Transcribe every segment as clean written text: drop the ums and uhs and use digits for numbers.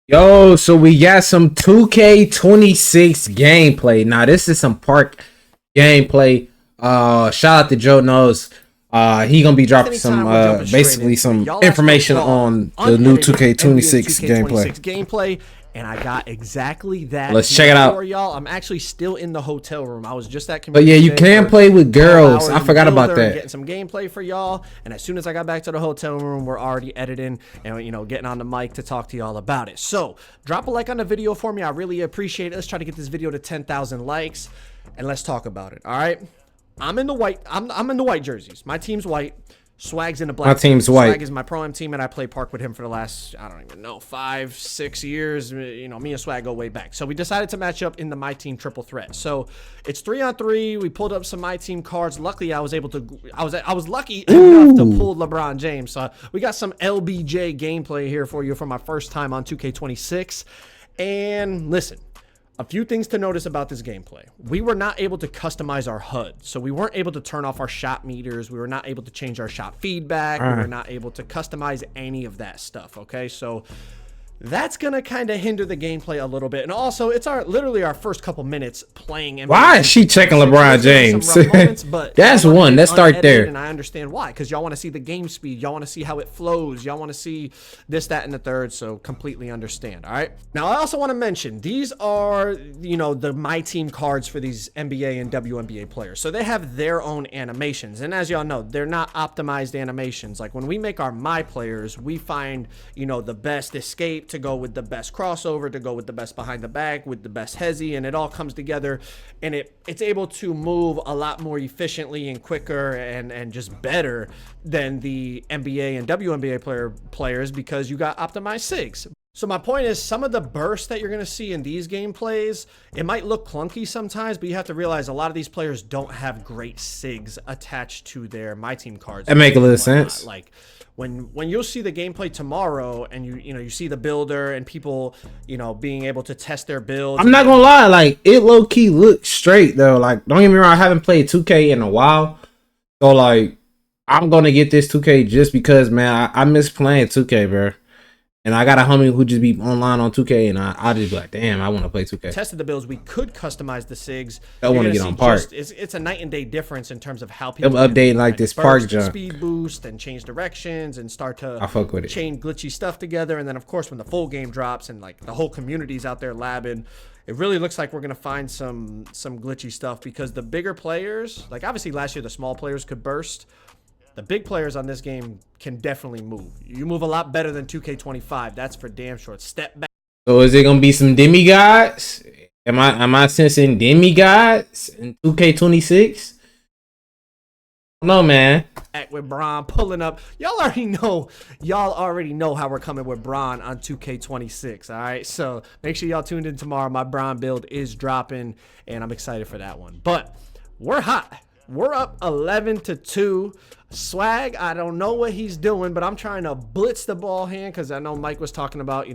Yo, so we got some 2K26 gameplay. Now, this is some park gameplay. Shout out to Joe Knows. He gonna be dropping some basically some information on the new 2K26 gameplay. And I got exactly that. Let's check it out. Y'all, I'm actually still in the hotel room. I was just at But yeah, you can play with girls. I forgot about that. Getting some gameplay for y'all. And as soon as I got back to the hotel room, we're already editing and getting on the mic to talk to y'all about it. So drop a like on the video for me. I really appreciate it. Let's try to get this video to 10,000 likes and let's talk about it. All right. I'm in the white. I'm in the white jerseys. My team's white. Swag's in the black. My team's white. Swag is my pro-am team, and I play park with him for the last, I don't even know, 5-6 years. Me and Swag go way back. So we decided to match up in the My Team triple threat. So it's 3-on-3. We pulled up some My Team cards. Luckily, I was able to. I was lucky enough to pull LeBron James. So we got some LBJ gameplay here for you for my first time on 2K26. And listen. A few things to notice about this gameplay. We were not able to customize our HUD. So we weren't able to turn off our shot meters. We were not able to change our shot feedback. We were not able to customize any of that stuff. Okay, so that's gonna kind of hinder the gameplay a little bit. And also, it's literally our first couple minutes playing. Why is she checking LeBron James? Moments, but that's one. Let's start there. And I understand why, because y'all want to see the game speed. Y'all want to see how it flows. Y'all want to see this, that, and the third. So completely understand. All right. Now, I also want to mention these are, the My Team cards for these NBA and WNBA players. So they have their own animations. And as y'all know, they're not optimized animations. Like when we make our My players, we find, the best escape to go with the best crossover, to go with the best behind the back, with the best hezzy, and it all comes together and it's able to move a lot more efficiently and quicker and just better than the NBA and WNBA players because you got optimized SIGs. So my point is, some of the bursts that you're going to see in these gameplays, it might look clunky sometimes, but you have to realize a lot of these players don't have great SIGs attached to their My Team cards. That make a little sense. Like when you'll see the gameplay tomorrow and you see the builder and people, being able to test their builds. I'm not going to lie. Like, it low key looks straight though. Like, don't get me wrong. I haven't played 2K in a while. So like, I'm going to get this 2K just because, man, I miss playing 2K, bro. And I got a homie who just be online on 2K, and I just be like, damn, I want to play 2K. Tested the builds. We could customize the SIGs. I want to get on park. It's a night and day difference in terms of how people update like this park jump, speed boost, and change directions, and start to chain glitchy stuff together. And then, of course, when the full game drops and like the whole community's out there labbing, it really looks like we're gonna find some glitchy stuff because the bigger players, like obviously last year the small players could burst. The big players on this game can definitely move. You move a lot better than 2K25. That's for damn sure. Step back. So is it gonna be some demigods? Am I sensing demigods in 2K26? No, man. With Bron pulling up. Y'all already know how we're coming with Bron on 2K26. All right. So make sure y'all tuned in tomorrow. My Bron build is dropping, and I'm excited for that one. But we're hot. We're up 11-2. Swag, I don't know what he's doing, but I'm trying to blitz the ball hand because I know Mike was talking about,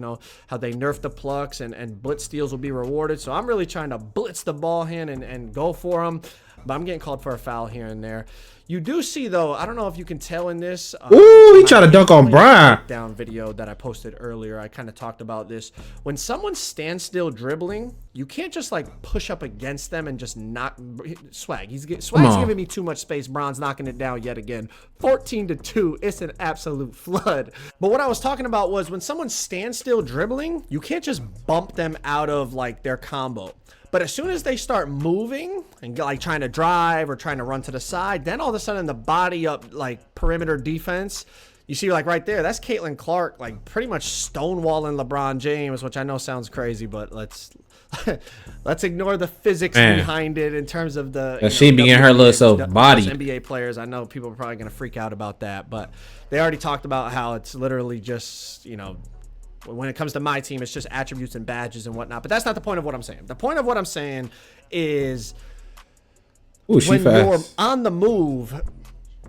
how they nerfed the plucks and blitz steals will be rewarded. So I'm really trying to blitz the ball hand and go for him. But I'm getting called for a foul here and there. You do see, though, I don't know if you can tell in this. Ooh, he tried to dunk on Brian. Down video that I posted earlier. I kind of talked about this. When someone stands still dribbling, you can't just like push up against them and just knock. Swag. Swag's giving me too much space. Bron's knocking it down yet again. 14-2. It's an absolute flood. But what I was talking about was when someone stands still dribbling, you can't just bump them out of like their combo. But as soon as they start moving and like trying to drive or trying to run to the side, then all of a sudden the body up like perimeter defense, you see like right there, that's Caitlin Clark like pretty much stonewalling LeBron James, which I know sounds crazy, but let's ignore the physics behind it in terms of the she being her little self body. NBA players, I know people are probably gonna freak out about that, but they already talked about how it's literally just when it comes to My Team, it's just attributes and badges and whatnot. But that's not the point of what I'm saying. The point of what I'm saying is when you're on the move,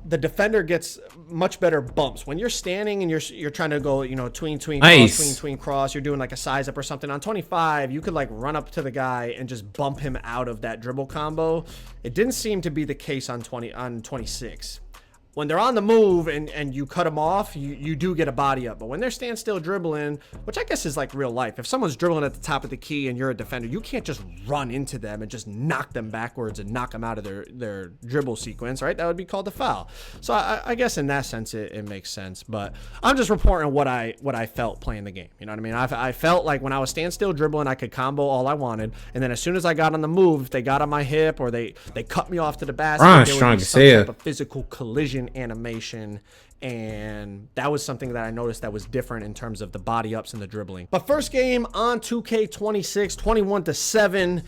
the defender gets much better bumps. When you're standing and you're trying to go, tween cross, you're doing like a size up or something. On 25, you could like run up to the guy and just bump him out of that dribble combo. It didn't seem to be the case on 26. when they're on the move and you cut them off, you do get a body up. But when they're standstill dribbling, which I guess is like real life, if someone's dribbling at the top of the key and you're a defender, you can't just run into them and just knock them backwards and knock them out of their dribble sequence, right? That would be called a foul. So I guess in that sense it makes sense. But I'm just reporting what I felt playing the game. You know what I mean? I felt like when I was standstill dribbling, I could combo all I wanted, and then as soon as I got on the move, if they got on my hip or they cut me off to the basket, there would be some type of physical collision animation, and that was something that I noticed that was different in terms of the body ups and the dribbling. But first game on 2K26, 21-7.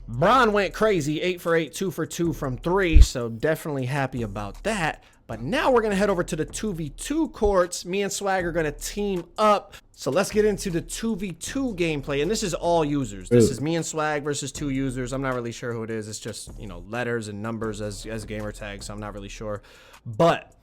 Bron went crazy, 8 for 8, 2 for 2 from 3, so definitely happy about that. But now we're going to head over to the 2v2 courts. Me and Swag are going to team up. So let's get into the 2v2 gameplay. And this is all users. This is me and Swag versus 2 users. I'm not really sure who it is. It's just, you know, letters and numbers as gamer tags. So I'm not really sure. But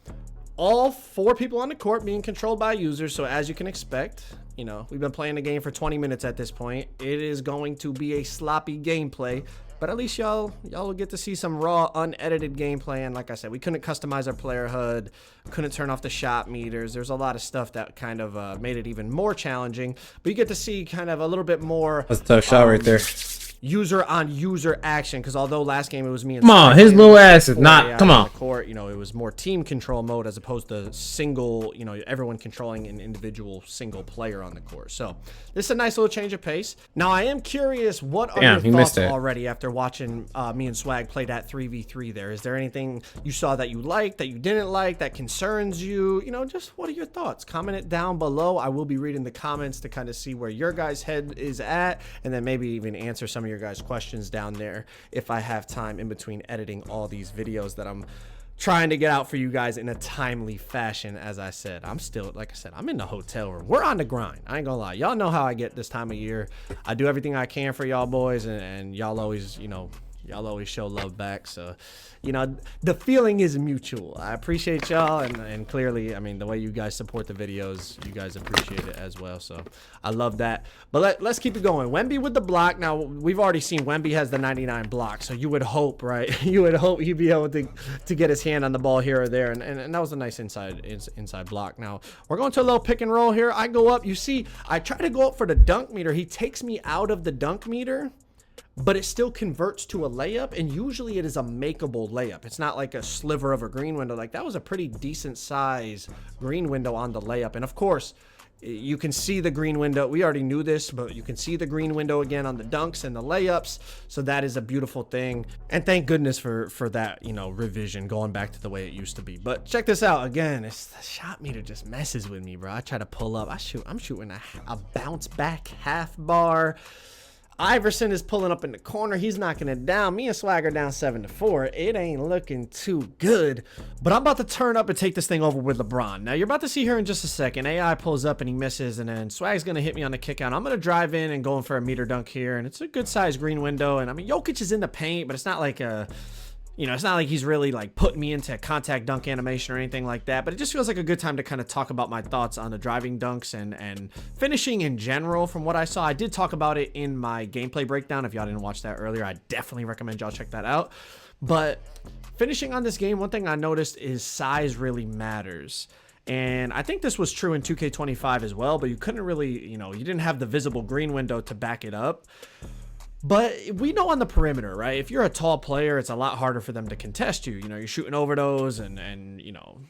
all 4 people on the court being controlled by users. So as you can expect, you know, we've been playing the game for 20 minutes at this point. It is going to be a sloppy gameplay. But at least y'all will get to see some raw, unedited gameplay. And like I said, we couldn't customize our player HUD, couldn't turn off the shot meters. There's a lot of stuff that kind of made it even more challenging. But you get to see kind of a little bit more. That's a tough shot right there. User on user action, because although last game it was me and come on, his little ass is not. Come on, court. You know, it was more team control mode as opposed to single. You know, everyone controlling an individual single player on the court. So this is a nice little change of pace. Now I am curious, what are your thoughts already after watching me and Swag play that 3v3 there? Is there anything you saw that you liked, that you didn't like, that concerns you? You know, just what are your thoughts? Comment it down below. I will be reading the comments to kind of see where your guys' head is at, and then maybe even answer some of your guys' questions down there if I have time in between editing all these videos that I'm trying to get out for you guys in a timely fashion. As I said, I'm still, like I said, I'm in the hotel room. We're on the grind. I ain't gonna lie. Y'all know how I get this time of year. I do everything I can for y'all boys, and y'all always, you know, y'all always show love back. So, you know, the feeling is mutual. I appreciate y'all, and clearly, I mean, the way you guys support the videos, you guys appreciate it as well. So I love that. But let's keep it going. Wemby with the block. Now, we've already seen Wemby has the 99 block, so you would hope, right? You would hope he'd be able to get his hand on the ball here or there, and that was a nice inside block. Now, we're going to a little pick and roll here. I go up. You see, I try to go up for the dunk meter. He takes me out of the dunk meter, but it still converts to a layup, and usually it is a makeable layup. It's not like a sliver of a green window. Like, that was a pretty decent size green window on the layup. And of course, you can see the green window. We already knew this, but you can see the green window again on the dunks and the layups. So that is a beautiful thing. And thank goodness for that, you know, revision, going back to the way it used to be. But check this out. Again, it's the shot meter just messes with me, bro. I try to pull up. I'm shooting a bounce back half bar. Iverson is pulling up in the corner. He's knocking it down. Me and Swag are down 7-4. It ain't looking too good. But I'm about to turn up and take this thing over with LeBron. Now, you're about to see here in just a second. AI pulls up and he misses, and then Swag's going to hit me on the kick out. I'm going to drive in and go in for a meter dunk here, and it's a good-sized green window. And, I mean, Jokic is in the paint, but it's not like a... You know, it's not like he's really like putting me into a contact dunk animation or anything like that, but it just feels like a good time to kind of talk about my thoughts on the driving dunks and finishing in general from what I saw. I did talk about it in my gameplay breakdown. If y'all didn't watch that earlier, I definitely recommend y'all check that out. But finishing on this game, one thing I noticed is size really matters. And I think this was true in 2K25 as well, but you couldn't really, you know, you didn't have the visible green window to back it up. But we know on the perimeter, right? If you're a tall player, it's a lot harder for them to contest you. You know, you're shooting over those and you know,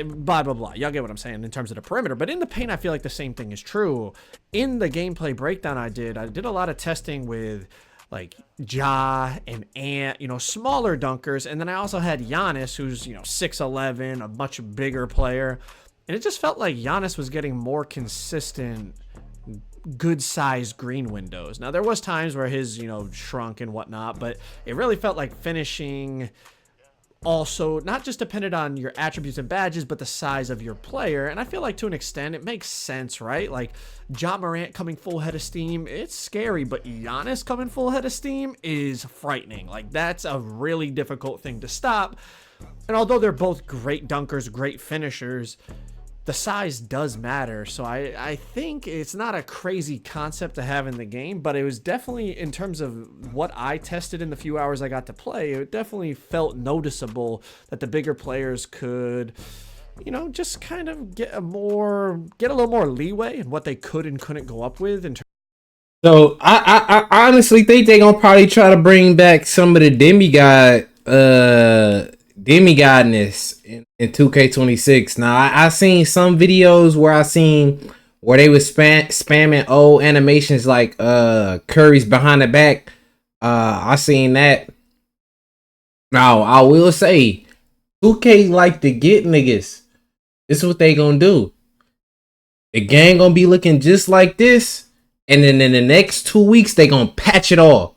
blah, blah, blah. Y'all get what I'm saying in terms of the perimeter. But in the paint, I feel like the same thing is true. In the gameplay breakdown I did a lot of testing with like Ja and Ant, you know, smaller dunkers. And then I also had Giannis, who's, you know, 6'11", a much bigger player. And it just felt like Giannis was getting more consistent good sized green windows. Now there was times where his, you know, shrunk and whatnot, but it really felt like finishing also not just depended on your attributes and badges, but the size of your player. And I feel like to an extent it makes sense, right? Like Ja Morant coming full head of steam, it's scary, but Giannis coming full head of steam is frightening. Like, that's a really difficult thing to stop. And although they're both great dunkers, great finishers, the size does matter. So I think it's not a crazy concept to have in the game, but it was definitely, in terms of what I tested in the few hours I got to play, it definitely felt noticeable that the bigger players could, you know, just kind of get a little more leeway in what they could and couldn't go up with in terms. So I honestly think they gonna probably try to bring back some of the demigodness in 2K26. Now I seen some videos where they was spamming old animations like Curry's behind the back. I seen that. Now I will say 2K like to get niggas. This is what they gonna do. The game gonna be looking just like this, and then in the next 2 weeks they gonna patch it all.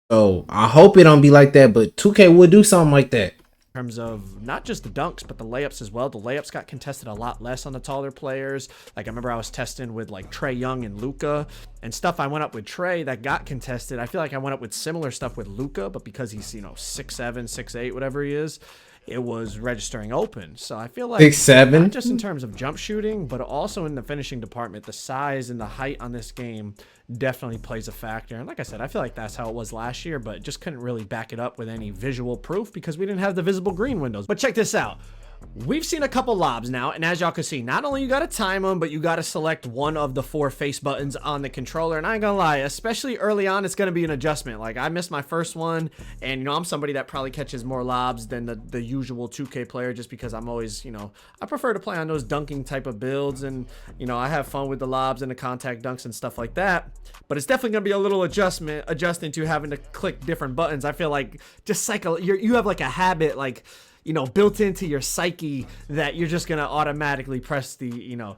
So I hope it don't be like that, but 2K would do something like that. In terms of not just the dunks, but the layups as well. The layups got contested a lot less on the taller players. Like, I remember I was testing with like Trae Young and Luka and stuff. I went up with Trae that got contested. I feel like I went up with similar stuff with Luka, but because he's, you know, 6'7", 6'8", whatever he is, it was registering open. So I feel like 6'7", not just in terms of jump shooting, but also in the finishing department, the size and the height on this game definitely plays a factor. And like I said, I feel like that's how it was last year, but just couldn't really back it up with any visual proof because we didn't have the visible green windows. But check this out. We've seen a couple lobs now, and as y'all can see, not only you got to time them, but you got to select one of the 4 face buttons on the controller. And I ain't gonna lie, especially early on, it's gonna be an adjustment. Like, I missed my first one, and you know, I'm somebody that probably catches more lobs than the usual 2K player, just because I'm always, you know, I prefer to play on those dunking type of builds, and you know, I have fun with the lobs and the contact dunks and stuff like that. But it's definitely gonna be a little adjusting to having to click different buttons. I feel like just you have like a habit, like, you know, built into your psyche that you're just gonna automatically press the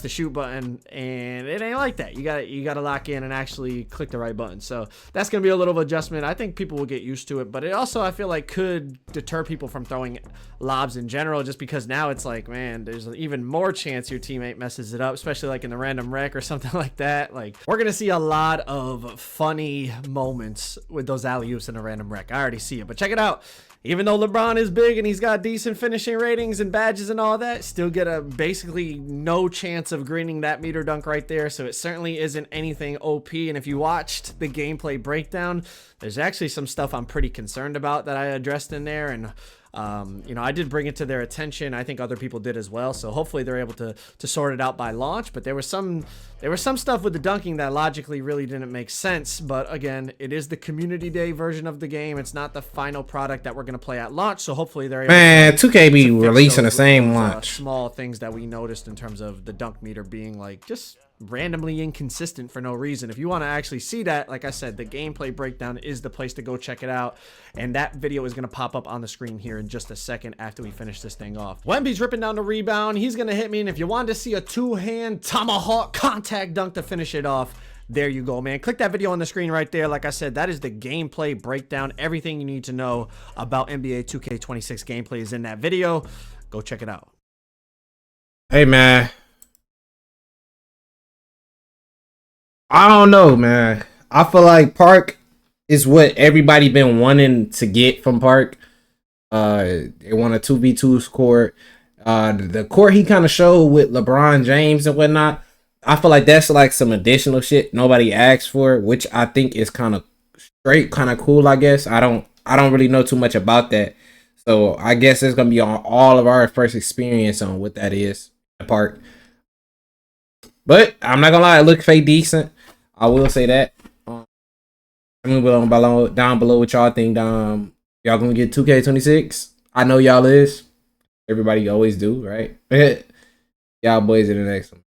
shoot button, and it ain't like that. You gotta lock in and actually click the right button. So that's gonna be a little adjustment. I think people will get used to it, but it also, I feel like, could deter people from throwing lobs in general, just because now it's like, man, there's an even more chance your teammate messes it up, especially like in the random wreck or something like that. Like, we're gonna see a lot of funny moments with those alley-oops in a random wreck. I already see it, but check it out. Even though LeBron is big and he's got decent finishing ratings and badges and all that, still get a basically no chance of greening that meter dunk right there. So it certainly isn't anything OP. And if you watched the gameplay breakdown, there's actually some stuff I'm pretty concerned about that I addressed in there. And you know, I did bring it to their attention. I think other people did as well. So hopefully they're able to sort it out by launch. But there was some stuff with the dunking that logically really didn't make sense. But again, it is the community day version of the game. It's not the final product that we're going to play at launch. So hopefully they're able to 2K be releasing the same launch. Small things that we noticed in terms of the dunk meter being like just randomly inconsistent for no reason. If you want to actually see that, like I said, the gameplay breakdown is the place to go check it out, and that video is going to pop up on the screen here in just a second after we finish this thing off. Wemby's ripping down the rebound. He's going to hit me, and if you wanted to see a two-hand tomahawk contact dunk to finish it off, there you go, man. Click that video on the screen right there. Like I said, that is the gameplay breakdown. Everything you need to know about NBA 2K26 gameplay is in that video. Go check it out. Hey, man. I don't know, man. I feel like Park is what everybody been wanting to get from Park. They want a 2v2 court. The court he kind of showed with LeBron James and whatnot, I feel like that's like some additional shit nobody asked for, which I think is kind of straight, kind of cool, I guess. I don't really know too much about that. So I guess it's gonna be on all of our first experience on what that is, the Park. But I'm not gonna lie, it looked fake decent. I will say that. Down below what y'all think. Y'all gonna get 2K26? I know y'all is. Everybody always do, right? Y'all boys in the next one.